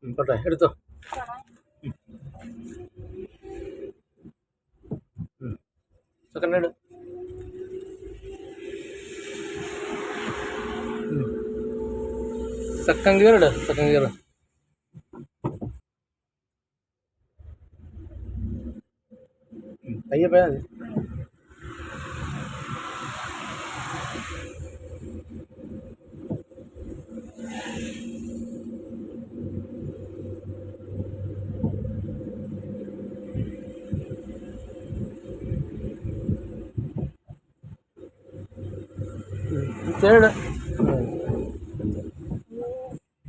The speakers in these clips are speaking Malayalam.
പോട്ടെ എടുത്തോ. Second hide. സെക്കൻഡ് ഗിയർ ഇട്. സെക്കൻഡ് ഗിയർ പയ്യെ പോയാൽ മതി. ചേട്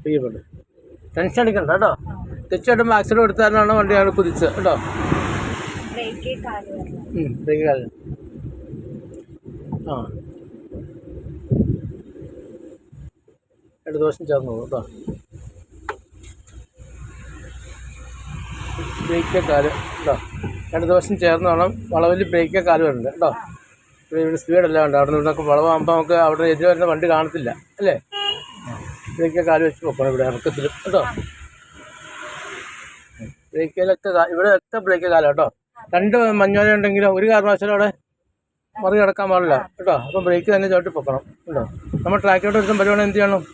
പയ്യെ പോട്ടെ. ടെൻഷൻ അടിക്കണ്ട കേട്ടോ. തെച്ചിടുമ്പോൾ ആക്സിഡൻറ്റ് എടുത്താലാണ് വണ്ടി ഞങ്ങൾ കുതിച്ചത് കേട്ടോ. ബ്രേക്ക് കാല്. ആ രണ്ട് ദിവസം ചേർന്ന് പോകും കേട്ടോ. ബ്രേക്ക് കാല് കേട്ടോ. രണ്ട് ദിവസം ചേർന്ന് വേണം വളവിൽ ബ്രേക്ക് കാല് വരുന്നുണ്ട് കേട്ടോ. ഇവിടെ സ്പീഡല്ല വേണ്ട. അവിടെ നിന്നൊക്കെ വളവാകുമ്പോൾ നമുക്ക് അവിടെ എതിരെ വരുന്ന വണ്ടി കാണത്തില്ല അല്ലേ. ബ്രേക്ക് കാല് വെച്ച് പോക്കണം ഇവിടെ ഇറക്കത്തിൽ കേട്ടോ. ബ്രേക്കിലൊക്കെ ഇവിടെ ഒക്കെ ബ്രേക്ക് കാലം കേട്ടോ. രണ്ട് മഞ്ഞോല ഉണ്ടെങ്കിലും ഒരു കാരണവശാലും അവിടെ മറികടക്കാൻ പാടില്ല കേട്ടോ. അപ്പം ബ്രേക്ക് തന്നെ ചവിട്ടി പൊക്കണം കേട്ടോ. നമ്മൾ ട്രാക്കിലോട്ട് ഒരുത്തം വരുവാണെങ്കിൽ എന്ത് ചെയ്യണം?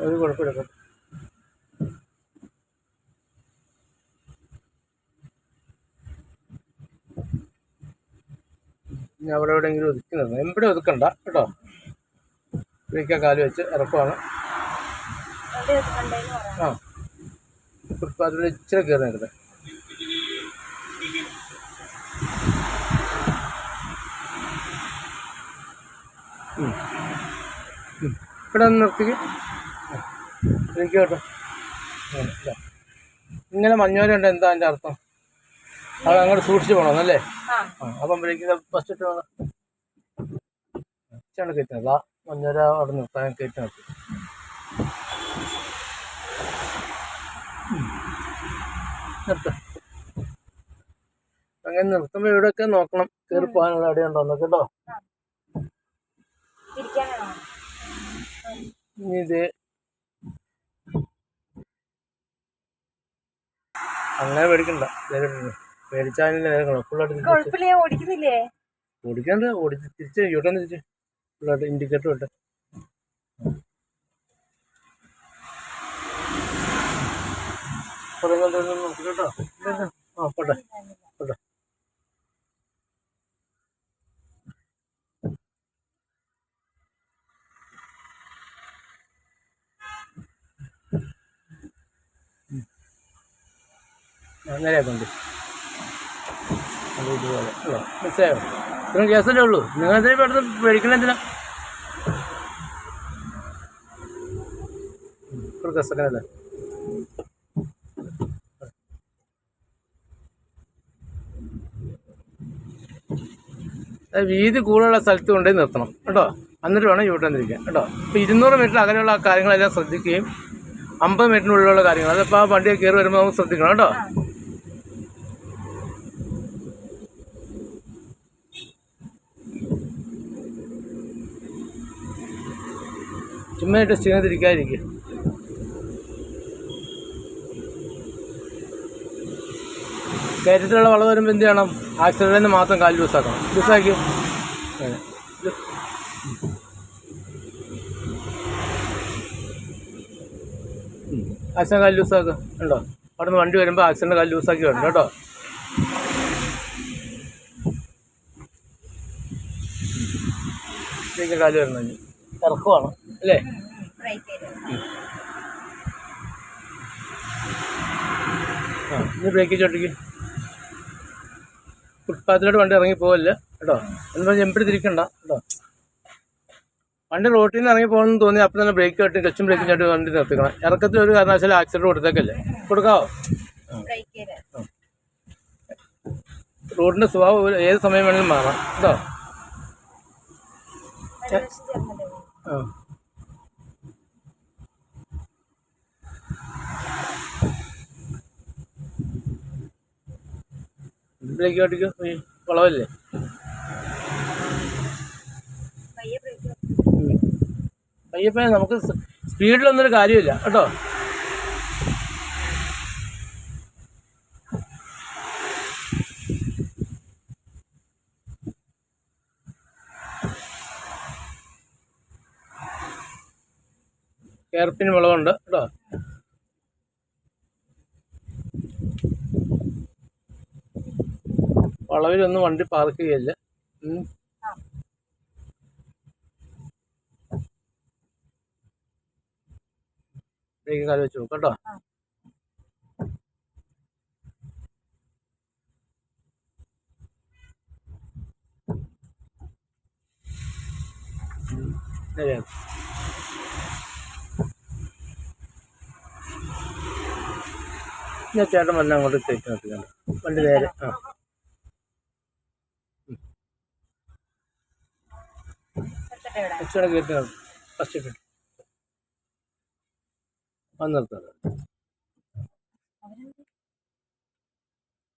ഒരു കുഴപ്പമില്ല. ഇനി അവിടെ എവിടെയെങ്കിലും ഒതുക്കി നിർത്തണം. എവിടെ ഒതുക്കണ്ട കേട്ടോ. ബ്രേക്ക് കാല് വെച്ച് ഇറക്കുവാണ്. ആ ഫുട്പാത്തിലൂടെ ഇച്ചിരി കയറി നിൽക്കുന്നത്. ഇവിടെ ഒന്ന് നിർത്തിക്ക്. ബ്രേക്ക് കേട്ടോ. ഇങ്ങനെ മഞ്ഞോലുണ്ട്. എന്താ അതിൻ്റെ അർത്ഥം? അത് അങ്ങോട്ട് സൂക്ഷിച്ച് പോകണമെന്നല്ലേ. അപ്പം ബ്രേക്ക് ഫസ്റ്റ് ഇട്ട് വേണം കയറ്റുന്നത്. ആ മഞ്ഞോല അവിടെ നിർത്താൻ കയറ്റി നിർത്തി. നിർത്ത. അങ്ങനെ നിർത്തുമ്പോൾ ഇവിടെയൊക്കെ നോക്കണം കയറി പോകാനുള്ള അടിയുണ്ടോ എന്നൊക്കെ കേട്ടോ. ഇനി ഇത് അങ്ങനെ പേടിക്കണ്ട. പേടിച്ചാൽ ഫുള്ളായിട്ട് ഓടിക്കണ്ട. ഓടിച്ച് തിരിച്ച് ഇവിടെ തിരിച്ച് ഫുള്ളായിട്ട് ഇൻഡിക്കേറ്റർ ഇട്ട് നോക്കി കേട്ടോ. ആ പോട്ടെ പോട്ടെ. നേരെയാക്കുന്നുണ്ട് ഇതുപോലെ അല്ലോ. മനസ്സിലായോ? ഇത്രയും കേസല്ലേ ഉള്ളൂ. നിങ്ങളെന്തിനാ പെട്ടെന്ന് പേടിക്കണ എന്തിനാ? ഒരു കേസൊക്കെയല്ലേ. വീതി കൂടുതലുള്ള സ്ഥലത്ത് കൊണ്ടുപോയി നിർത്തണം കേട്ടോ. എന്നിട്ട് വേണം യൂട്ടേൺ തിരിക്കാൻ കേട്ടോ. ഇപ്പോൾ 200 മീറ്റർ അകലെയുള്ള കാര്യങ്ങളെല്ലാം ശ്രദ്ധിക്കുകയും 50 മീറ്ററിനുള്ളിലുള്ള കാര്യങ്ങൾ അതിപ്പോൾ ആ വണ്ടിയെ കയറി വരുമ്പോൾ നമുക്ക് ശ്രദ്ധിക്കണം കേട്ടോ. ചുമ്മായിട്ട് സ്റ്റിങ് തിരിക്കാതിരിക്കുക. കയറ്റത്തിലുള്ള വളവ് വരുമ്പോൾ എന്ത് ചെയ്യണം? ആക്സിഡൻറ്റിന് മാത്രം കാല് ലൂസാക്കണം. ലൂസാക്കി ആക്സിഡൻറ്റ് കാല് ലൂസാക്കുക ഉണ്ടോ. അവിടെ നിന്ന് വണ്ടി വരുമ്പോൾ ആക്സിഡൻറ്റ് കാല് ലൂസാക്കി വേണം കേട്ടോ. കാല് വരണം. ഇറക്കുവാണ് അല്ലേ. ആ ഇനി ബ്രേക്ക് ചോട്ടിക്ക്. ഫുട്പാത്തിലോട്ട് വണ്ടി ഇറങ്ങി പോകല്ല കേട്ടോ. എന്ന് എമ്പടി തിരിക്കണ്ട കേട്ടോ. വണ്ടി റോട്ടിൽ നിന്ന് ഇറങ്ങി പോകണമെന്ന് തോന്നി അപ്പം തന്നെ ബ്രേക്ക് കട്ടി ക്ലച്ചും ബ്രേക്കും ചാട്ടി വണ്ടി നിർത്തിക്കണം. ഇറക്കത്തിൽ ഒരു കാരണവശാലും ആക്സിഡൻറ്റ് കൊടുത്തേക്കല്ലേ. കൊടുക്കാവോ? റോഡിൻ്റെ സ്വഭാവം ഏത് സമയം വേണമെങ്കിലും മാറാം കേട്ടോ. ആ ബ്രേക്ക് കാട്ടിക്കോ. വളവല്ലേ. അയ്യപ്പ നമുക്ക് സ്പീഡിലൊന്നൊരു കാര്യമില്ല കേട്ടോ. എയർപിൻ വളവുണ്ട് കേട്ടോ. വളവിലൊന്നും വണ്ടി പാർക്ക് ചെയ്യല്ല. ബ്രേക്ക് കാല് വെച്ച് നോക്കാം കേട്ടോ. നേരെയാണ്. ഞാൻ ചേട്ടൻ വല്ല അങ്ങോട്ട് കയറ്റി നിർത്തിക്കണ്ട. വണ്ടി നേരെ കയറ്റി നിർത്തി ഫസ്റ്റ് വന്ന് നിർത്താം.